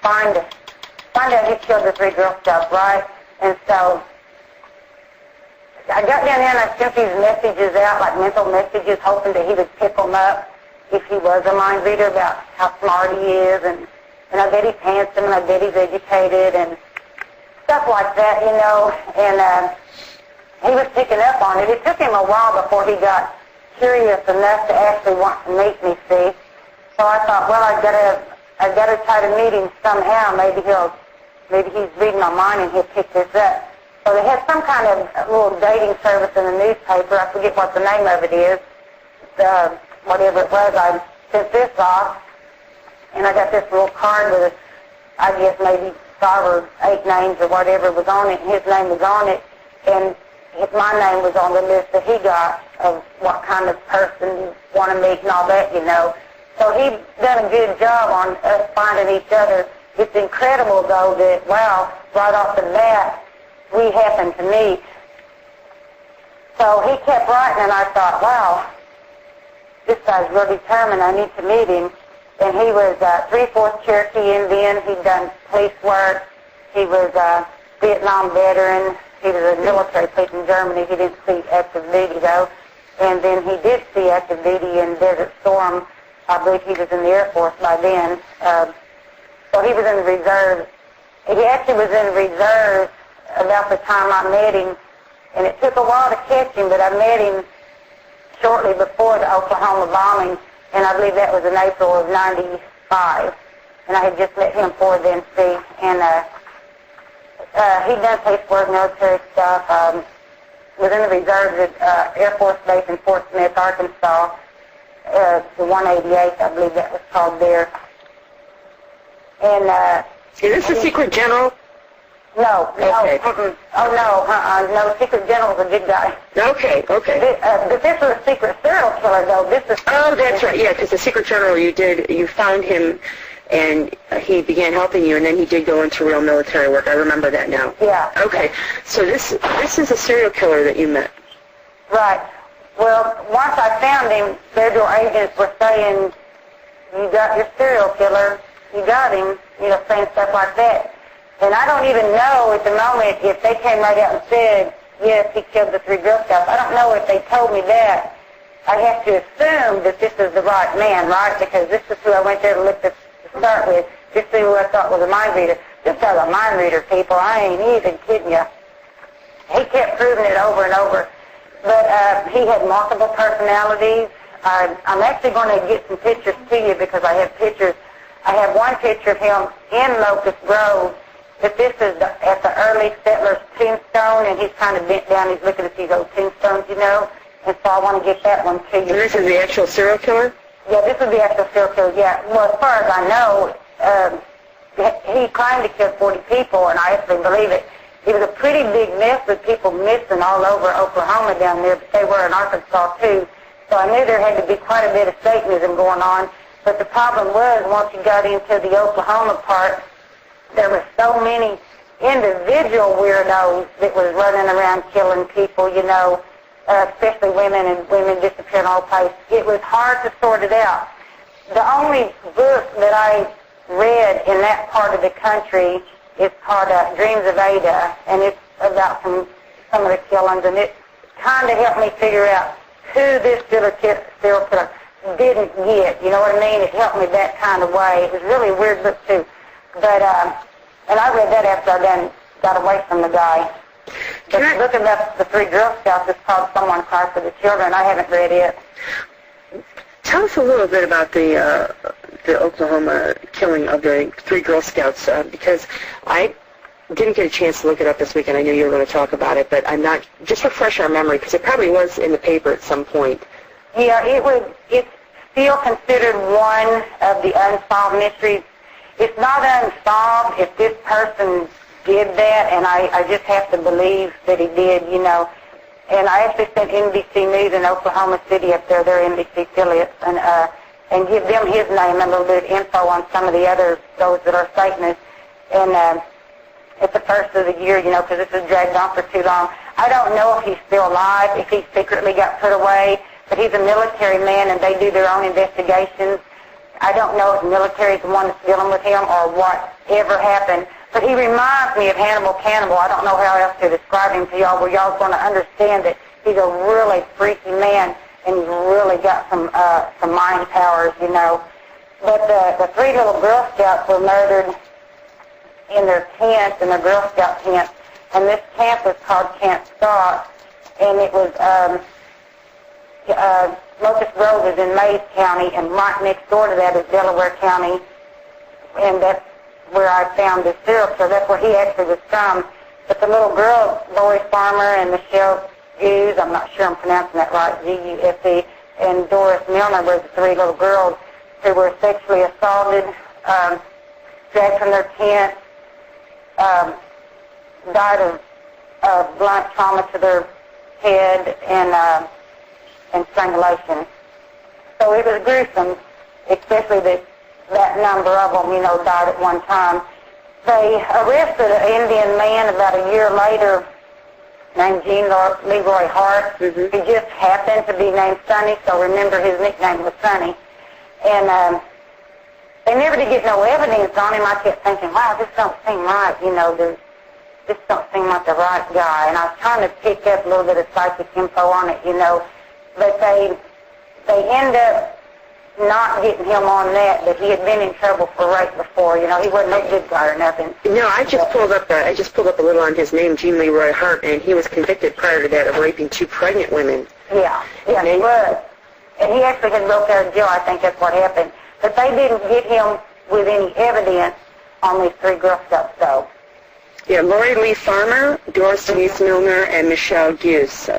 find out he killed the 3 Girl Scouts, right? And so I got down there and I sent these messages out, like mental messages, hoping that he would pick them up if he was a mind reader, about how smart he is, and I bet he's handsome, and I bet he's educated, and stuff like that, you know. And he was picking up on it. It took him a while before he got curious enough to actually want to meet me, see. So I thought, well, I've got to try to meet him somehow. Maybe he's reading my mind and he'll pick this up. So they had some kind of little dating service in the newspaper. I forget what the name of it is. Whatever it was, I sent this off, and I got this little card with, I guess, maybe 5 or 8 names or whatever was on it, and his name was on it, and my name was on the list that he got of what kind of person you want to meet and all that, you know. So he done a good job on us finding each other. It's incredible, though, that, wow, right off the bat, we happened to meet. So he kept writing, and I thought, wow, this guy's real determined. I need to meet him. And he was 3/4 Cherokee Indian. He'd done police work. He was a Vietnam veteran. He was a military police in Germany. He didn't see active duty, though. And then he did see active duty in Desert Storm. I believe he was in the Air Force by then. So he was in the reserves. He actually was in the reserves about the time I met him. And it took a while to catch him, but I met him shortly before the Oklahoma bombing, and I believe that was in April of '95. And I had just met him for then, see. And he'd done police work, military stuff. Was in the reserves at Air Force Base in Fort Smith, Arkansas. The 188th, I believe that was called there. And is this a secret general? No, okay. No, no, Secret General's a good guy. Okay. But this was a secret serial killer, though. That's right, yeah, because the Secret General, you found him, and he began helping you, and then he did go into real military work. I remember that now. Yeah. Okay, so this is a serial killer that you met. Right. Well, once I found him, federal agents were saying, you got your serial killer, you got him, saying stuff like that. And I don't even know at the moment if they came right out and said, yes, he killed the 3 Girl Scouts. I don't know if they told me that. I have to assume that this is the right man, right? Because this is who I went there to look to start with. This is who I thought was a mind reader. This guy's a mind reader, people. I ain't even kidding you. He kept proving it over and over. But he had multiple personalities. I'm actually going to get some pictures to you because I have pictures. I have one picture of him in Locust Grove. But this is at the early settlers' tombstone, and he's kind of bent down. He's looking at these old tombstones, and so I want to get that one to you. And this is the actual serial killer? Yeah, this is the actual serial killer, yeah. Well, as far as I know, he claimed to kill 40 people, and I actually believe it. It was a pretty big mess with people missing all over Oklahoma down there, but they were in Arkansas, too. So I knew there had to be quite a bit of Satanism going on. But the problem was, once you got into the Oklahoma part, there were so many individual weirdos that was running around killing people, especially women, and women disappearing all place. It was hard to sort it out. The only book that I read in that part of the country is called Dreams of Ada, and it's about some of the killings, and it kind of helped me figure out who this serial killer didn't get. You know what I mean? It helped me that kind of way. It was really a weird book, too. But, and I read that after I got away from the guy. But looking up the 3 Girl Scouts, it's called Someone Cry for the Children. I haven't read it. Tell us a little bit about the Oklahoma killing of the 3 Girl Scouts, because I didn't get a chance to look it up this weekend. I knew you were going to talk about it, but I'm not, just refresh our memory, because it probably was in the paper at some point. Yeah, it's still considered one of the unsolved mysteries. It's not unsolved if this person did that, and I just have to believe that he did, And I actually sent NBC News in Oklahoma City up there, their NBC affiliates, and give them his name and a little bit of info on some of the others, those that are Satanists. And at the first of the year, because this has dragged on for too long. I don't know if he's still alive, if he secretly got put away, but he's a military man, and they do their own investigations. I don't know if the military is the one that's dealing with him or whatever happened. But he reminds me of Hannibal Cannibal. I don't know how else to describe him to y'all, where y'all's going to understand that he's a really freaky man, and he's really got some mind powers, you know. But the three little Girl Scouts were murdered in their tent, in their Girl Scout tent, and this camp was called Camp Scott, and it was Locust Grove is in Mays County, and right next door to that is Delaware County, and that's where I found this serial killer. That's where he actually was from. But the little girl, Lori Farmer and Michelle Hughes, I'm not sure I'm pronouncing that right, G-U-S-E, and Doris Milner were the three little girls who were sexually assaulted, dragged from their tent, died of blunt trauma to their head and strangulation. So it was gruesome, especially that number of them, you know, died at one time. They arrested an Indian man about a year later named Gene Leroy Hart, who just happened to be named Sonny, so remember his nickname was Sonny. And they never did get no evidence on him. I kept thinking, wow, this don't seem right, you know, this don't seem like the right guy. And I was trying to pick up a little bit of psychic info on it, you know, but they end up not getting him on that, but he had been in trouble for rape before. You know, he wasn't no good guy or nothing. No, I just pulled up a little on his name, Gene Leroy Hart, and he was convicted prior to that of raping 2 pregnant women. Yeah, he was. And he actually had broke out of jail. I think that's what happened. But they didn't get him with any evidence on these 3 Girl Scouts, though. Yeah, Lori Lee Farmer, Doris Denise Milner, and Michelle Hughes,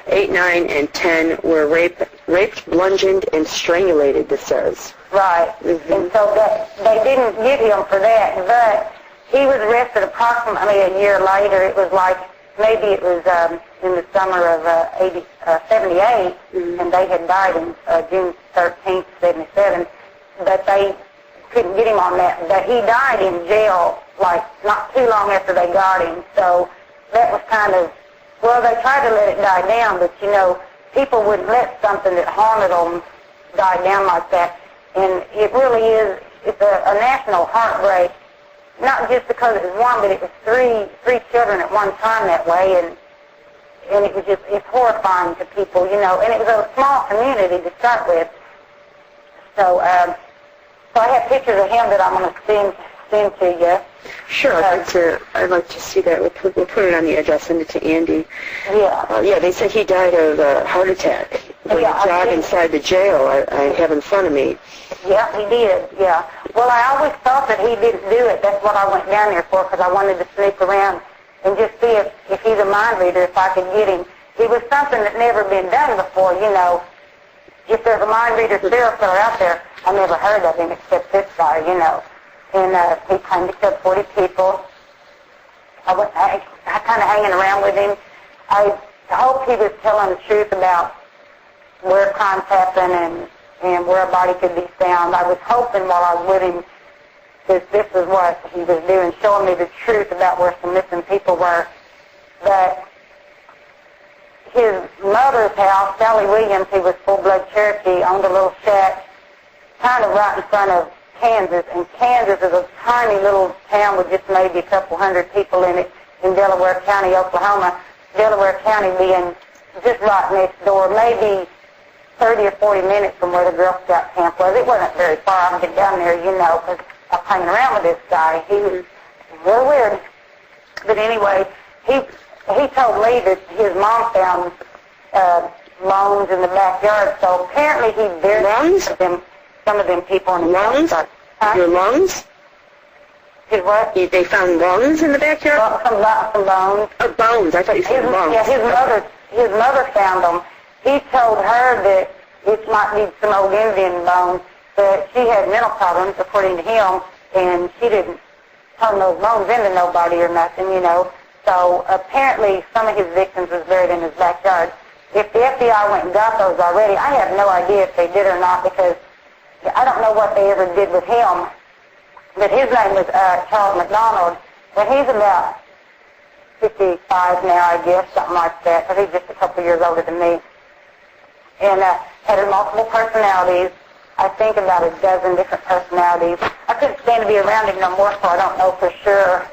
8, 9, and 10, were raped, bludgeoned, and strangulated, this says. Right. And so they didn't get him for that, but he was arrested approximately a year later. It was like, maybe it was in the summer of 78, and they had died in June 13th, 77, but they couldn't get him on that. But he died in jail, like, not too long after they got him, so that was kind of, well, they tried to let it die down, but, you know, people wouldn't let something that haunted them die down like that. And it really is, it's a national heartbreak, not just because it was one, but it was three children at one time that way, and it was just, it's horrifying to people, you know, and it was a small community to start with. So, so I have pictures of him that I'm going to send to you. Sure, I'd like to see that. We'll put it on the edge. I'll send it to Andy. Yeah. Yeah, they said he died of a heart attack when he jogged inside the jail. I have in front of me. Yeah, he did, yeah. Well, I always thought that he didn't do it. That's what I went down there for, because I wanted to sneak around and just see if he's a mind reader, if I could get him. It was something that never been done before, you know. If there's a mind reader serial killer out there, I never heard of him except this guy, you know. And he claimed to kill 40 people. I kind of hanging around with him. I hoped he was telling the truth about where crimes happen and where a body could be found. I was hoping while I was with him that this is what he was doing, showing me the truth about where some missing people were. But his mother's house, Sally Williams, who was full-blood Cherokee, owned a little shack kind of right in front of Kansas, and Kansas is a tiny little town with just maybe a couple hundred people in it in Delaware County, Oklahoma. Delaware County being just right next door, maybe 30 or 40 minutes from where the Girl Scout camp was. It wasn't very far. I could get down there, you know, because I was hanging around with this guy. He was real weird. But anyway, he told me that his mom found lungs in the backyard, so apparently he buried some of them people in the lungs. Your lungs? His what? They found lungs in the backyard? Well, some bones. Oh, bones. I thought you said lungs. Yeah, his mother found them. He told her that it might be some old Indian bones, but she had mental problems, according to him, and she didn't turn those bones into nobody or nothing, you know. So apparently some of his victims was buried in his backyard. If the FBI went and got those already, I have no idea if they did or not, because I don't know what they ever did with him. But his name was Charles McDonald, and he's about 55 now, I guess, something like that, because he's just a couple years older than me. And had multiple personalities, I think about a dozen different personalities. I couldn't stand to be around him no more, so I don't know for sure